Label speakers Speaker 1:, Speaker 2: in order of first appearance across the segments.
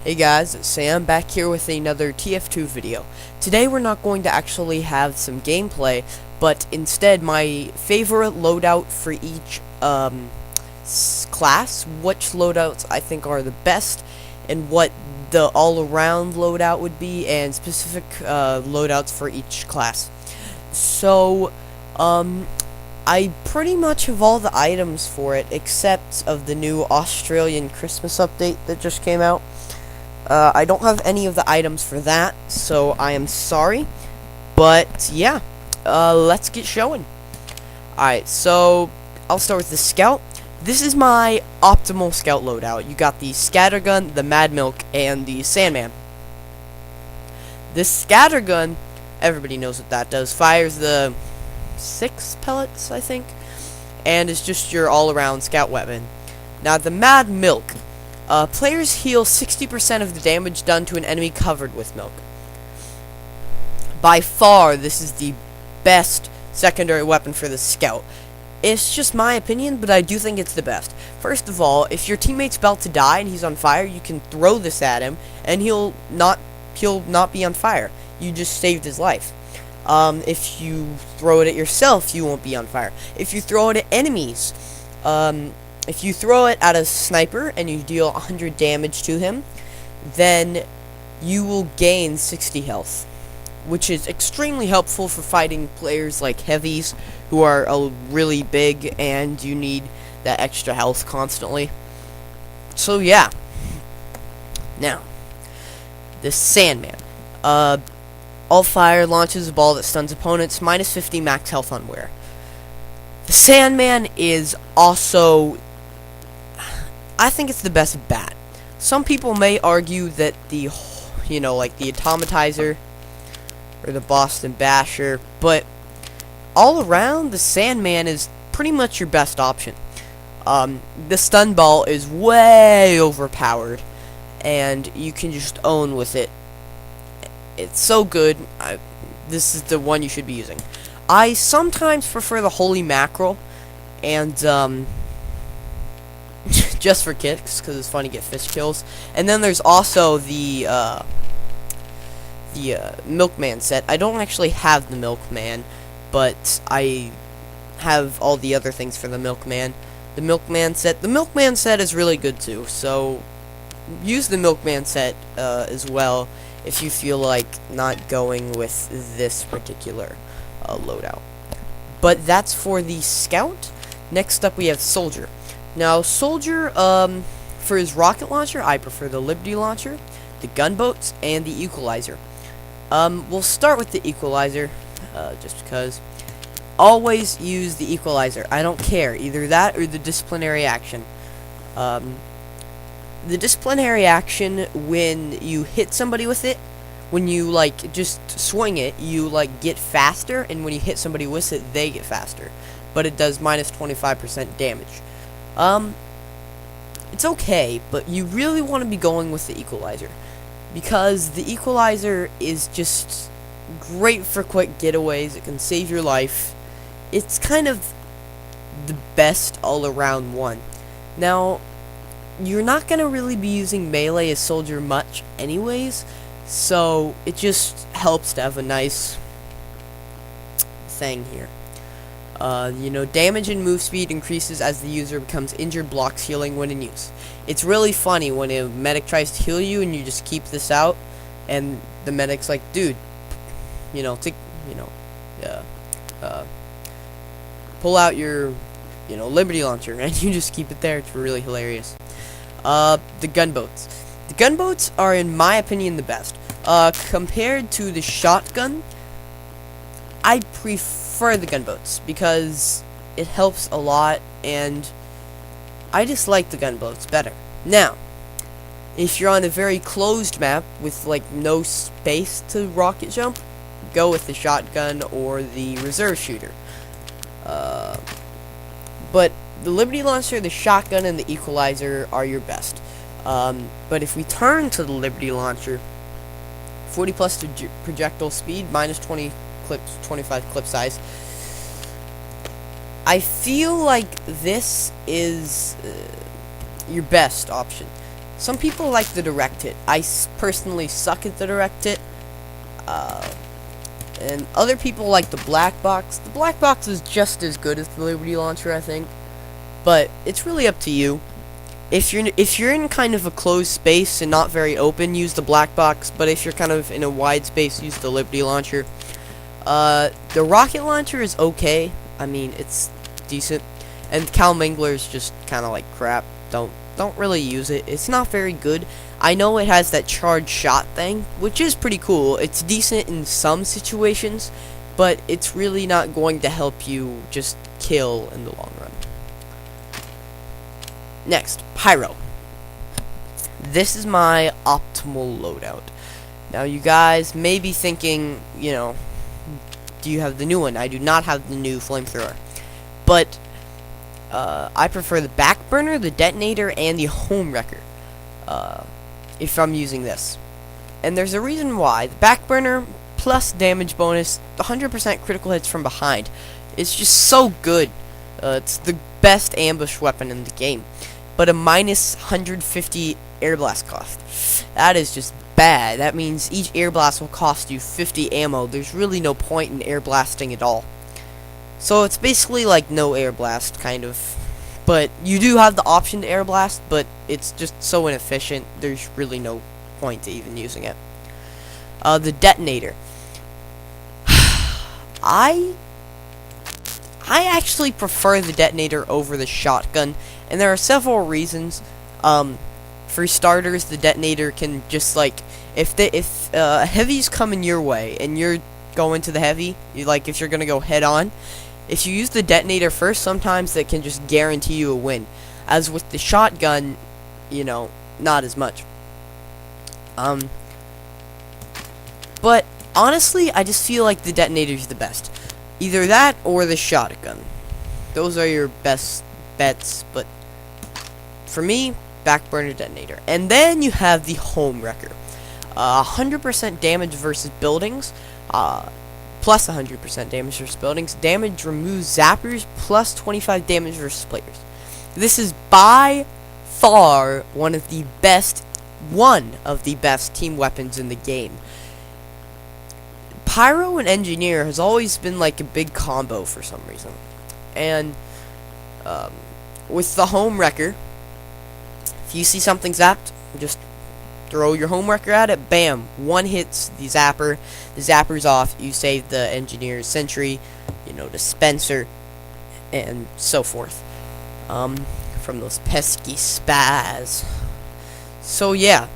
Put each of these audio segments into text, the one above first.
Speaker 1: Hey guys, it's Sam back here with another TF2 video. Today we're not going to actually have some gameplay, but instead my favorite loadout for each class, which loadouts I think are the best, and what the all-around loadout would be, and specific loadouts for each class. So, I pretty much have all the items for it, except of the new Australian Christmas update that just came out. I don't have any of the items for that, so I am sorry. But, yeah, let's get showing. Alright, so I'll start with the Scout. This is my optimal Scout loadout. You got the Scattergun, the Mad Milk, and the Sandman. This Scattergun, everybody knows what that does. Fires the 6 pellets, I think, and it's just your all-around Scout weapon. Now, the Mad Milk. Players heal 60% of the damage done to an enemy covered with milk. By far, this is the best secondary weapon for the Scout. It's just my opinion, but I do think it's the best. First of all, if your teammate's about to die and he's on fire, you can throw this at him, and he'll not be on fire. You just saved his life. If you throw it at yourself, you won't be on fire. If you throw it at enemies, if you throw it at a sniper and you deal 100 damage to him, then you will gain 60 health, which is extremely helpful for fighting players like heavies who are really big and you need that extra health constantly. So yeah. Now, the Sandman. All fire launches a ball that stuns opponents, minus 50 max health on wear. The Sandman is also, I think it's the best bat. Some people may argue that the, like the Automatizer or the Boston Basher, but all around, the Sandman is pretty much your best option. The stun ball is way overpowered, and you can just own with it. It's so good. This is the one you should be using. I sometimes prefer the Holy Mackerel, and just for kicks, because it's fun to get fish kills. And then there's also the Milkman set. I don't actually have the Milkman, but I have all the other things for the Milkman. The Milkman set is really good too, so use the Milkman set as well if you feel like not going with this particular loadout. But that's for the Scout. Next up we have Soldier. Now, Soldier, for his rocket launcher, I prefer the Liberty launcher, the gunboats, and the Equalizer. We'll start with the Equalizer, just because. Always use the Equalizer. I don't care. Either that or the disciplinary action. The disciplinary action, when you hit somebody with it, when you, just swing it, you, get faster, and when you hit somebody with it, they get faster. But it does minus 25% damage. It's okay, but you really want to be going with the Equalizer, because the Equalizer is just great for quick getaways. It can save your life. It's kind of the best all-around one. Now, you're not going to really be using melee as Soldier much anyways, so it just helps to have a nice thing here. Damage and move speed increases as the user becomes injured, blocks healing when in use. It's really funny when a medic tries to heal you and you just keep this out, and the medic's like, dude, pull out your, Liberty launcher, and you just keep it there. It's really hilarious. The gunboats. The gunboats are, in my opinion, the best. Compared to the shotgun, I prefer the gunboats because it helps a lot, and I just like the gunboats better. Now, if you're on a very closed map with no space to rocket jump, go with the shotgun or the reserve shooter. But the Liberty launcher, the shotgun, and the Equalizer are your best. But if we turn to the Liberty launcher, 40 plus to projectile speed, minus 20 clips, 25 clip size. I feel like this is your best option. Some people like the direct hit. I personally suck at the direct hit. And other people like the black box. The black box is just as good as the Liberty Launcher, I think. But it's really up to you. If you're in kind of a closed space and not very open, use the black box. But if you're kind of in a wide space, use the Liberty Launcher. The rocket launcher is okay. I mean, it's decent. And Cal Mangler is just kind of like crap. Don't really use it. It's not very good. I know it has that charged shot thing, which is pretty cool. It's decent in some situations, but it's really not going to help you just kill in the long run. Next, Pyro. This is my optimal loadout. Now, you guys may be thinking, you know, do you have the new one? I do not have the new flamethrower. But I prefer the backburner, the detonator, and the home wrecker if I'm using this. And there's a reason why. The backburner plus damage bonus, 100% critical hits from behind. It's just so good. It's the best ambush weapon in the game. But a minus 150 air blast cost. That is just bad. That means each air blast will cost you 50 ammo. There's really no point in air blasting at all. So it's basically like no air blast, kind of. But you do have the option to air blast, but it's just so inefficient, there's really no point to even using it. The detonator. I actually prefer the detonator over the shotgun, and there are several reasons. For starters, the detonator can just like, if heavies coming your way and you're going to the heavy, if you're gonna go head on, if you use the detonator first, sometimes that can just guarantee you a win. As with the shotgun, you know, not as much. But honestly, I just feel like the detonator's the best. Either that or the shotgun. Those are your best bets, but for me, backburner detonator. And then you have the home wrecker. 100% damage versus buildings. Plus 100% damage versus buildings. Damage removes zappers, plus 25 damage versus players. This is by far one of the best team weapons in the game. Pyro and Engineer has always been like a big combo for some reason. And with the home wrecker, if you see something zapped, just throw your home wrecker at it, bam, one hits the zapper's off, you save the Engineer's sentry, you know, dispenser, and so forth, from those pesky spaz. So yeah,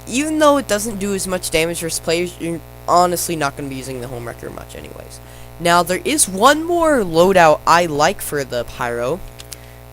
Speaker 1: even though it doesn't do as much damage versus players, you're honestly not going to be using the home wrecker much anyways. Now, there is one more loadout I like for the Pyro.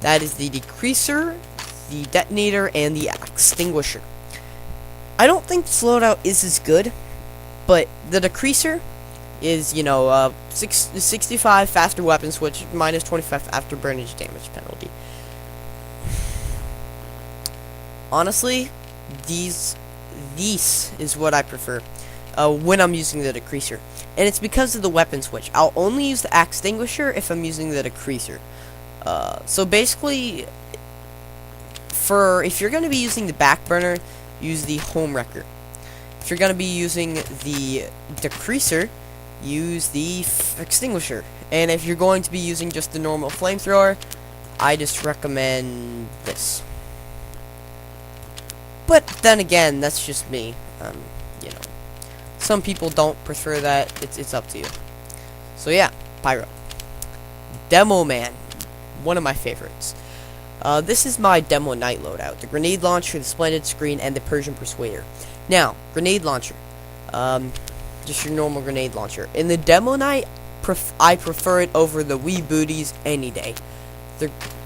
Speaker 1: That is the decreaser, the detonator, and the extinguisher. I don't think this loadout is as good, but the decreaser is, you know, 65 faster weapon switch, minus 25 after burnage damage penalty. Honestly, this is what I prefer when I'm using the decreaser. And it's because of the weapon switch. I'll only use the extinguisher if I'm using the decreaser. So basically, if you're going to be using the backburner, use the home wrecker. If you're going to be using the decreaser, use the extinguisher. And if you're going to be using just the normal flamethrower, I just recommend this. But then again, that's just me. You know, some people don't prefer that. It's up to you. So yeah, Pyro. Demo Man, one of my favorites. This is my Demo Knight loadout. The grenade launcher, the splendid screen, and the Persian Persuader. Now, grenade launcher. Just your normal grenade launcher. In the Demo Knight, I prefer it over the wee booties any day.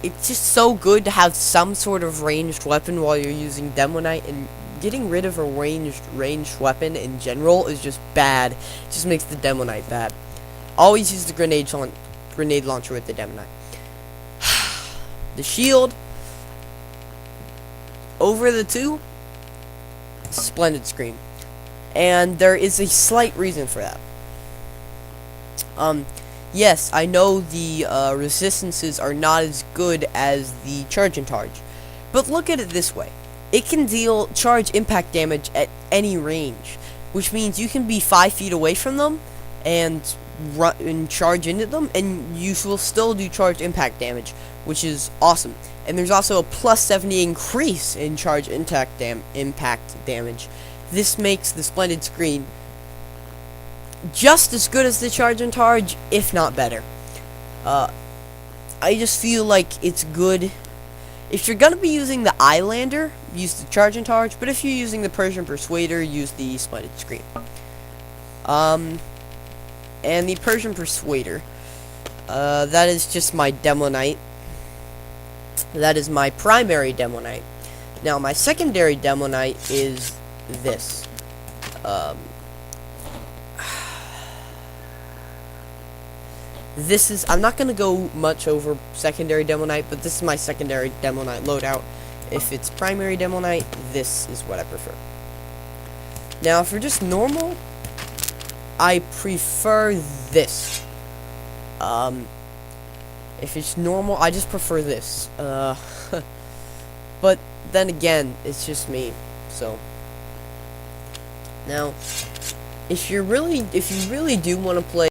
Speaker 1: It's just so good to have some sort of ranged weapon while you're using Demo Knight, and getting rid of a ranged weapon in general is just bad. It just makes the Demo Knight bad. Always use the grenade launcher with the Demo Knight. The shield over the two, splendid screen. And there is a slight reason for that. Yes, I know the resistances are not as good as the charge and charge, But look at it this way. It can deal charge impact damage at any range, which means you can be 5 feet away from them and run and charge into them, and you will still do charge impact damage, which is awesome. And there's also a plus 70 increase in charge impact damage. This makes the Splendid Screen just as good as the charge and charge, if not better. I just feel like it's good. If you're gonna be using the Islander, use the charge and charge, but if you're using the Persian Persuader, use the Splendid Screen. And the Persian Persuader, that is just my Demo Knight. That is my primary Demo Knight. Now, my secondary Demo Knight is this. This is, I'm not going to go much over secondary Demo Knight, but this is my secondary Demo Knight loadout. If it's primary Demo Knight, this is what I prefer. Now, for just normal, I prefer this. If it's normal, I just prefer this. But then again, it's just me. So now, if you really do want to play